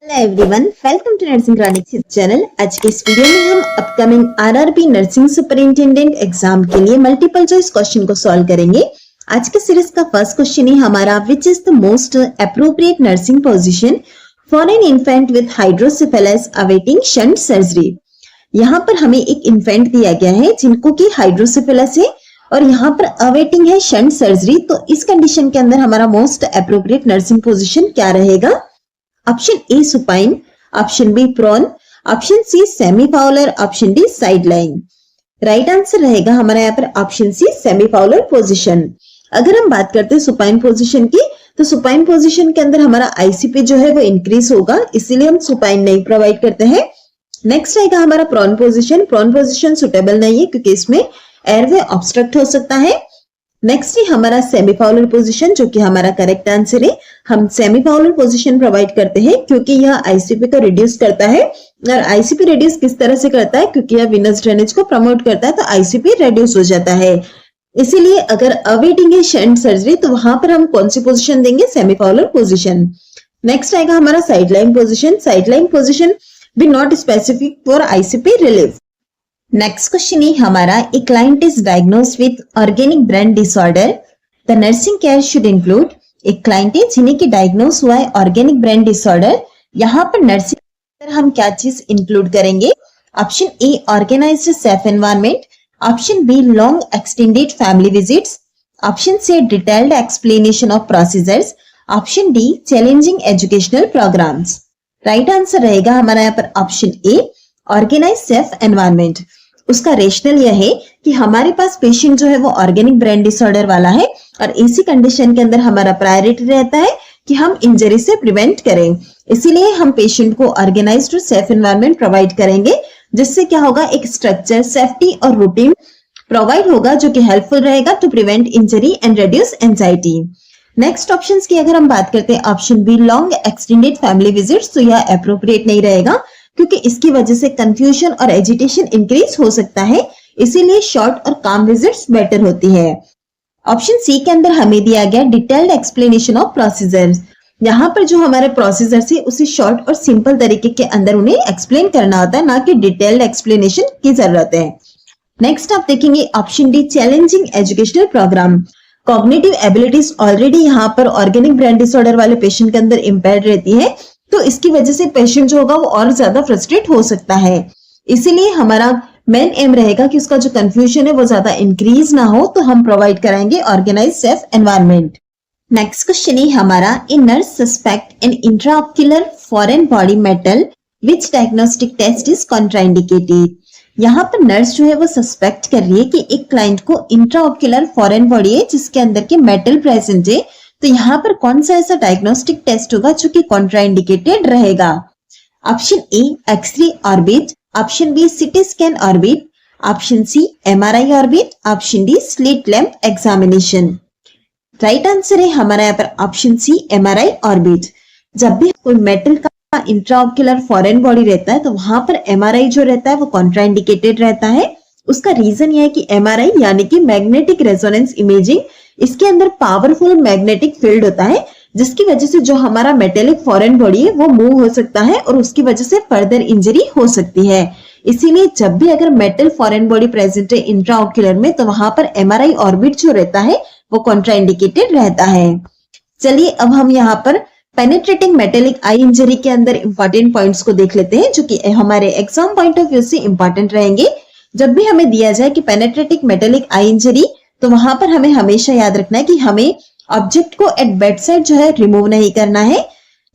Hello everyone, welcome to nursing chronicles channel. आज के इस वीडियो में हम upcoming RRB nursing superintendent exam के लिए मल्टीपल चॉइस क्वेश्चन को सॉल्व करेंगे। आज के सीरीज का फर्स्ट क्वेश्चन ही हमारा, which is the most appropriate nursing position for an infant with hydrocephalus awaiting shunt surgery. यहाँ पर हमें एक इन्फेंट दिया गया है जिनको की हाइड्रोसिफिलिस है और यहाँ पर अवेटिंग है शंट सर्जरी। तो इस कंडीशन के अंदर हमारा मोस्ट अप्रोप्रिएट नर्सिंग पोजीशन क्या रहेगा? Option A supine, option B prone, option C semi Fowler, option D side line. Right answer रहेगा हमारा यहाँ पर option C semi Fowler position. अगर हम बात करते हैं सुपाइन पोजीशन की, तो सुपाइन पोजीशन के अंदर हमारा आईसीपी जो है वो इंक्रीज होगा, इसीलिए हम सुपाइन नहीं प्रोवाइड करते हैं। नेक्स्ट रहेगा हमारा prone position. Prone position suitable नहीं है क्योंकि इसमें एयरवे ऑब्स्ट्रक्ट हो सकता है। नेक्स्ट है हमारा सेमी फाउलर पोजीशन, जो कि हमारा करेक्ट आंसर है। हम सेमी फाउलर पोजीशन प्रोवाइड करते हैं क्योंकि यह आईसीपी को रिड्यूस करता है। और आईसीपी रिड्यूस किस तरह से करता है? क्योंकि यह विनस ड्रेनेज को प्रमोट करता है, तो आईसीपी रिड्यूस हो जाता है। इसीलिए अगर अवेटिंग है शंट सर्जरी तो वहां पर हम कौन सी पोजीशन देंगे? Semi Fowler position. नेक्स्ट आएगा हमारा side line position. Side line position be not specific for ICP relief. Next question है हमारा, a client is diagnosed with organic brain disorder, the nursing care should include. एक client है जिन्हें की diagnose हुआ है ऑर्गेनिक ब्रेन डिसऑर्डर, यहाँ पर नर्सिंग केयर हम क्या चीज इंक्लूड करेंगे? Option A organized safe environment, option B long extended family visits, option C detailed explanation of procedures, option D challenging educational programs. Right answer रहेगा हमारा यहाँ पर option A organize safe environment. उसका rational यह है कि हमारे पास पेशेंट जो है वो ऑर्गेनिक ब्रेन डिसऑर्डर वाला है और इसी कंडीशन के अंदर हमारा प्रायोरिटी रहता है कि हम इंजरी से प्रिवेंट करें। इसीलिए हम पेशेंट को ऑर्गेनाइज्ड और सेफ एनवायरनमेंट प्रोवाइड करेंगे, जिससे क्या होगा, एक स्ट्रक्चर, सेफ्टी और रूटीन प्रोवाइड होगा जो कि हेल्पफुल रहेगा to prevent injury and reduce anxiety. Next options की अगर हम बात करते हैं, option B long extended family visits, तो यह अप्रोप्रिएट नहीं रहेगा क्योंकि इसकी वजह से कंफ्यूजन और एजिटेशन इंक्रीज हो सकता है, इसीलिए शॉर्ट और काम विजिट्स बेटर होती है। ऑप्शन सी के अंदर हमें दिया गया डिटेल्ड एक्सप्लेनेशन ऑफ प्रोसीजर्स। यहाँ पर जो हमारे प्रोसीजर्स है उसे शॉर्ट और सिंपल तरीके के अंदर उन्हें एक्सप्लेन करना होता है, ना कि डिटेल्ड एक्सप्लेनेशन की जरूरत है। नेक्स्ट आप देखेंगे option D challenging educational program. Cognitive abilities already यहाँ पर ऑर्गेनिक ब्रेन डिसऑर्डर वाले पेशेंट के अंदर इम्पेयर्ड रहती है, तो इसकी वजह से पेशेंट जो होगा वो और ज्यादा फ्रस्ट्रेट हो सकता है। इसीलिए हमारा मेन एम रहेगा कि उसका जो कंफ्यूजन है वो ज्यादा इंक्रीज ना हो, तो हम प्रोवाइड कराएंगे organize safe environment. Next question है हमारा, a nurse suspect an intraocular foreign body metal, which diagnostic test is contraindicated. यहाँ पर नर्स जो है वो सस्पेक्ट कर रही है कि एक क्लाइंट को इंट्राऑक्यूलर फॉरेन बॉडी है जिसके अंदर के मेटल प्रेजेंट है, तो यहाँ पर कौन सा ऐसा डायग्नोस्टिक टेस्ट होगा जो कि कॉन्ट्राइंडिकेटेड रहेगा? Option A x ray orbit, option B CT scan orbit, option C MRI orbit, option D slit lamp examination. Right answer है हमारा यहाँ पर ऑप्शन सी एमआरआई ऑर्बिट। जब भी कोई मेटल का इंट्राऑक्यूलर फॉरेन बॉडी रहता है तो वहां पर एमआरआई जो रहता है वो कॉन्ट्राइंडिकेटेड रहता है। उसका रीजन यह है कि एमआरआई यानी कि मैग्नेटिक रेजोनेंस इमेजिंग, इसके अंदर पावरफुल मैग्नेटिक फील्ड होता है जिसकी वजह से जो हमारा मेटेलिक फॉरेन बॉडी है वो मूव हो सकता है और उसकी वजह से फर्दर इंजरी हो सकती है। इसीलिए जब भी अगर मेटल फॉरेन बॉडी प्रेजेंट है इंट्राऑक्यूलर में, तो वहां पर एमआरआई ऑर्बिट जो रहता है वो कॉन्ट्राइंडिकेटेड रहता है। चलिए अब हम यहाँ पर पेनिट्रेटिंग मेटेलिक आई इंजरी के अंदर इंपॉर्टेंट पॉइंट्स को देख लेते हैं, जो कि हमारे एग्जाम पॉइंट ऑफ व्यू से इंपॉर्टेंट रहेंगे। जब भी हमें दिया जाए कि पेनिट्रेटिंग मेटेलिक आई इंजरी, तो वहां पर हमें हमेशा याद रखना है कि हमें ऑब्जेक्ट को एट बेड साइड जो है रिमूव नहीं करना है।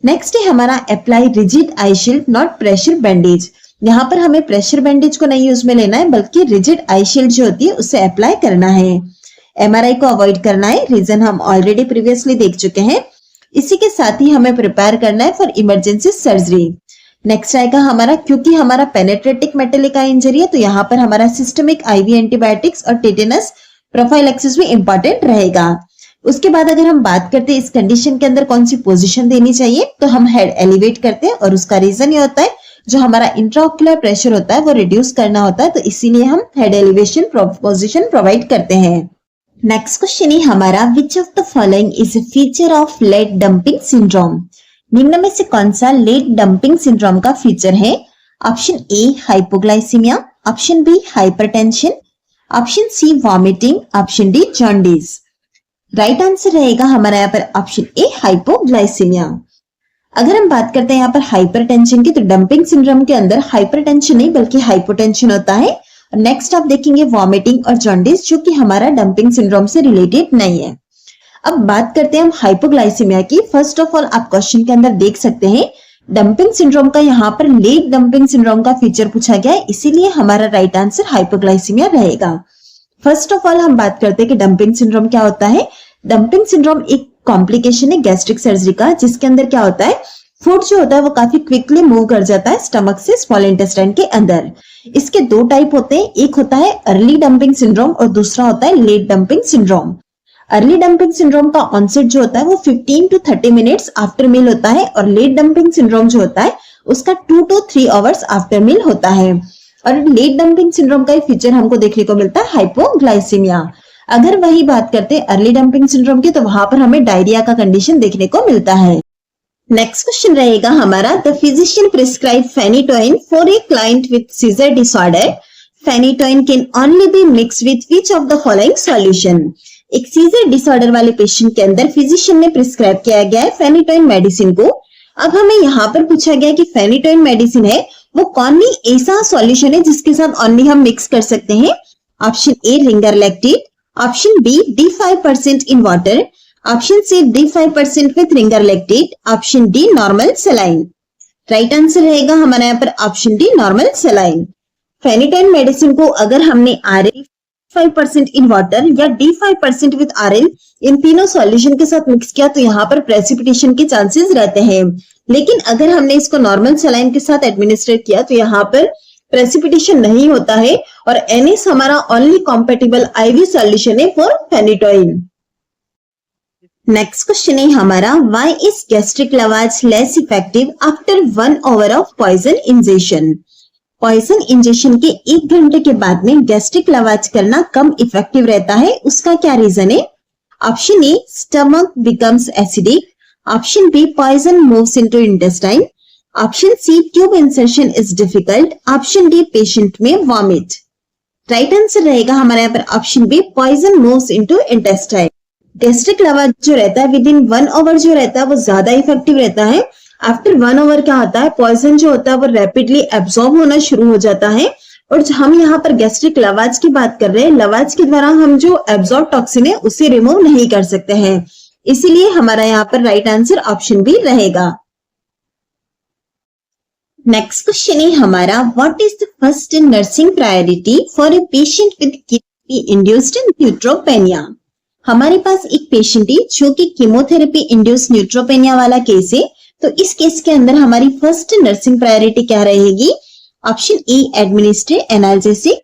नेक्स्ट है हमारा apply rigid I shield not pressure bandage. यहाँ पर हमें प्रेशर बैंडेज को नहीं यूज में लेना है, बल्कि रिजिड आई शील्ड जो होती है उसे अप्लाई करना है। एमआरआई को अवॉइड करना है, रीजन हम ऑलरेडी प्रीवियसली देख चुके हैं। इसी के साथ ही हमें प्रिपेयर करना है फॉर इमरजेंसी सर्जरी। नेक्स्ट आएगा हमारा, क्योंकि हमारा पेनिट्रेटिक मेटेलिक आई इंजरी है तो यहाँ पर हमारा सिस्टमिक आईवी एंटीबायोटिक्स और टेटेनस प्रोफाइलैक्सिस भी इंपॉर्टेंट रहेगा। उसके बाद अगर हम बात करते हैं इस कंडीशन के अंदर कौन सी पोजीशन देनी चाहिए, तो हम हेड एलिवेट करते हैं और उसका रीजन ये होता है जो हमारा इंट्राऑक्यूलर प्रेशर होता है वो रिड्यूस करना होता है, तो इसीलिए हम हेड एलिवेशन पोजीशन प्रोवाइड करते हैं। नेक्स्ट क्वेश्चन है हमारा, which of the following is a feature of late dumping syndrome. निम्न में से कौन सा लेट डंपिंग सिंड्रोम का फीचर है? Option A hypoglycaemia, option B hypertension, option C vomiting, option D jaundice. Right answer रहेगा हमारा यहाँ पर ऑप्शन ए हाइपोग्लाइसीमिया। अगर हम बात करते हैं यहाँ पर हाइपरटेंशन की, तो डंपिंग सिंड्रोम के अंदर हाइपरटेंशन नहीं बल्कि हाइपोटेंशन होता है। नेक्स्ट आप देखेंगे वॉमिटिंग और जॉन्डिस, जो कि हमारा डंपिंग सिंड्रोम से रिलेटेड नहीं है। अब बात करते हैं हम हाइपोग्लाइसीमिया की। फर्स्ट ऑफ ऑल आप क्वेश्चन के अंदर देख सकते हैं डंपिंग सिंड्रोम का यहाँ पर लेट डंपिंग सिंड्रोम का फीचर पूछा गया है, इसीलिए हमारा राइट आंसर हाइपोग्लाइसीमिया रहेगा। फर्स्ट ऑफ ऑल हम बात करते हैं कि डंपिंग सिंड्रोम क्या होता है। डंपिंग सिंड्रोम एक कॉम्प्लिकेशन है गैस्ट्रिक सर्जरी का, जिसके अंदर क्या होता है, फूड जो होता है वो काफी क्विकली मूव कर जाता है स्टमक से स्मॉल इंटेस्टाइन के अंदर। इसके दो टाइप होते हैं, एक होता है अर्ली डंपिंग सिंड्रोम और दूसरा होता है late dumping syndrome. Early dumping syndrome का ऑनसेट जो होता है वो 15 to 30 मिनट्स आफ्टर मील होता है और लेट डंपिंग सिंड्रोम जो होता है उसका 2 to 3 आवर्स आफ्टर मील होता है। और लेट डंपिंग सिंड्रोम का फीचर हमको देखने को मिलता है हाइपोग्लाइसीमिया। अगर वही बात करते हैं अर्ली डंपिंग सिंड्रोम की, तो वहां पर हमें डायरिया का कंडीशन देखने को मिलता है। नेक्स्ट क्वेश्चन रहेगा हमारा, the physician prescribe phenytoin for a client with scissor disorder. Phenytoin can only be mixed with which of the following solution. एक सीजर डिसऑर्डर वाले पेशेंट के अंदर फिजिशियन ने प्रिस्क्राइब किया गया है फेनिटोइन मेडिसिन को। अब हमें यहाँ पर पूछा गया कि फेनिटोइन मेडिसिन है वो कौन सी ऐसा सॉल्यूशन है जिसके साथ ओनली हम मिक्स कर सकते हैं। Option A Ringer lactate, option B D5% in water, option C D5% with Ringer lactate, option D normal saline. Right answer रहेगा हमारे यहाँ पर option D normal saline. Phenytoin medicine को अगर हमने RL 5% इन वाटर या D5% विथ RL इन तीनों solution के साथ मिक्स किया तो यहाँ पर प्रेसिपिटेशन के चांसेस रहते हैं। लेकिन अगर हमने इसको नॉर्मल सलाइन के साथ एडमिनिस्टर किया तो यहाँ पर प्रेसिपिटेशन नहीं होता है और NS हमारा ओनली कॉम्पेटिबल IV सॉल्यूशन है फॉर फेनिटोइन। नेक्स्ट क्वेश्चन है हमारा, why is gastric lavage less effective after 1 hour of poison injection. Poison injection के 1 घंटे के बाद में गैस्ट्रिक लवाज करना कम इफेक्टिव रहता है, उसका क्या रीजन है। Option A stomach becomes acidic, option B poison moves into intestine, option C tube insertion is difficult, option D patient में वॉमिट। राइट आंसर रहेगा हमारे यहाँ पर option B poison moves into intestine. Gastric lavage जो रहता है with in 1 our जो रहता है वो ज्यादा इफेक्टिव रहता है। आफ्टर 1 आवर क्या होता है, पॉइजन जो होता है वो रैपिडली एब्सॉर्ब होना शुरू हो जाता है। और हम यहाँ पर गैस्ट्रिक लवाज की बात कर रहे हैं, लवाज के द्वारा हम जो एब्सॉर्ब टॉक्सिन है उसे रिमूव नहीं कर सकते हैं, इसीलिए हमारा यहाँ पर राइट आंसर ऑप्शन बी रहेगा। नेक्स्ट क्वेश्चन है हमारा, what is the first nursing priority for a patient with chemotherapy induced neutropenia. हमारे पास एक पेशेंट है जो कि कीमोथेरेपी इंड्यूस्ड न्यूट्रोपेनिया वाला केस है, तो इस केस के अंदर हमारी फर्स्ट नर्सिंग प्रायोरिटी क्या रहेगी। Option A administer analgesic,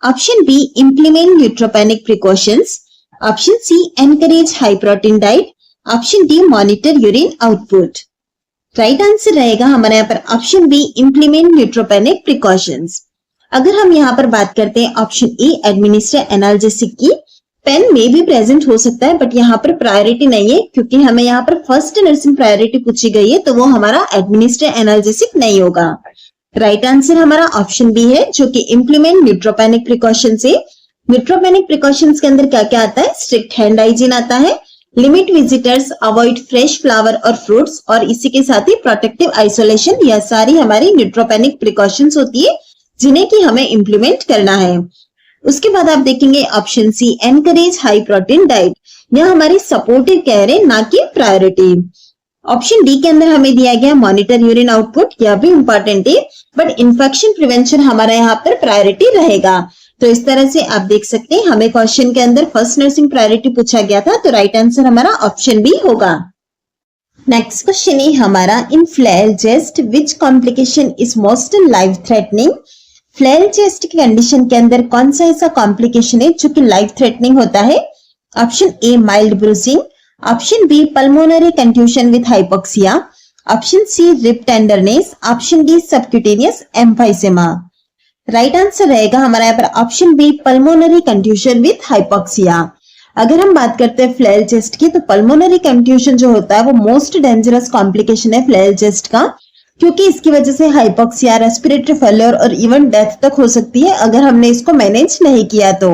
option B implement neutropenic precautions, option C encourage high protein diet, option D monitor urine output. Right answer रहेगा हमारे यहाँ पर option B implement neutropenic precautions. अगर हम यहाँ पर बात करते हैं ऑप्शन ए एडमिनिस्टर एनाल्जेसिक की, पेन में भी प्रेजेंट हो सकता है बट यहाँ पर प्रायोरिटी नहीं है, क्योंकि हमें यहाँ पर फर्स्ट नर्सिंग प्रायोरिटी पूछी गई है, तो वो हमारा एडमिनिस्टर एनाल्जेसिक नहीं होगा। राइट आंसर हमारा ऑप्शन बी है, जो कि इम्प्लीमेंट न्यूट्रोपेनिक प्रिकॉशन से। न्यूट्रोपेनिक प्रिकॉशंस के अंदर क्या क्या आता है, स्ट्रिक्ट हैंड हाइजीन आता है, limit visitors, avoid fresh flower और फ्रूट्स, और इसी के साथ ही प्रोटेक्टिव आइसोलेशन। यह सारी हमारी न्यूट्रोपेनिक प्रिकॉशंस होती है जिन्हें की हमें इम्प्लीमेंट करना है। उसके बाद आप देखेंगे option C encourage high protein diet, यह हमारी सपोर्टिव केयर है ना कि प्रायोरिटी। ऑप्शन डी के अंदर हमें दिया गया मॉनिटर यूरिन आउटपुट, यह भी इंपॉर्टेंट है बट इन्फेक्शन प्रिवेंशन हमारा यहाँ पर प्रायोरिटी रहेगा। तो इस तरह से आप देख सकते हैं हमें क्वेश्चन के अंदर फर्स्ट नर्सिंग प्रायोरिटी पूछा गया था, तो राइट आंसर हमारा ऑप्शन बी होगा। नेक्स्ट क्वेश्चन है हमारा, in flail chest which complication is most life threatening. Flail chest की कंडीशन के अंदर कौन सा ऐसा कॉम्प्लिकेशन है जो कि लाइफ थ्रेटनिंग होता है। Option A mild bruising, option B pulmonary contusion with hypoxia, option C rib tenderness, option D subcutaneous emphysema. Right answer रहेगा हमारा यहाँ पर option B pulmonary contusion with hypoxia. अगर हम बात करते हैं फ्लेल चेस्ट की, तो पल्मोनरी कंट्यूशन जो होता है वो मोस्ट डेंजरस कॉम्प्लिकेशन है फ्लेल चेस्ट का, क्योंकि इसकी वजह से हाइपोक्सिया, रेस्पिरेटरी फेलियर और इवन डेथ तक हो सकती है अगर हमने इसको मैनेज नहीं किया तो।